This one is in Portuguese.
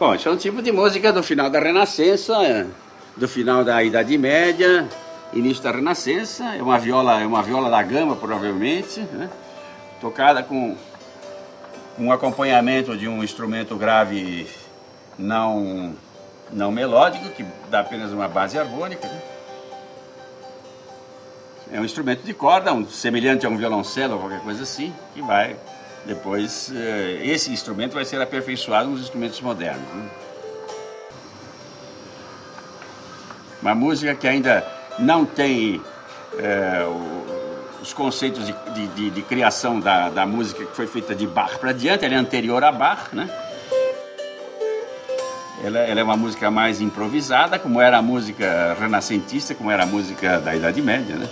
Bom, isso é um tipo de música do final da Renascença, do final da Idade Média, início da Renascença. É uma viola da gamba, provavelmente, né? Tocada com um acompanhamento de um instrumento grave não melódico, que dá apenas uma base harmônica, né? É um instrumento de corda, semelhante a um violoncelo ou qualquer coisa assim, que vai depois, esse instrumento vai ser aperfeiçoado nos instrumentos modernos, né? Uma música que ainda não tem os conceitos de criação da música que foi feita de Bach para diante. Ela é anterior a Bach, né? Ela é uma música mais improvisada, como era a música renascentista, como era a música da Idade Média, né?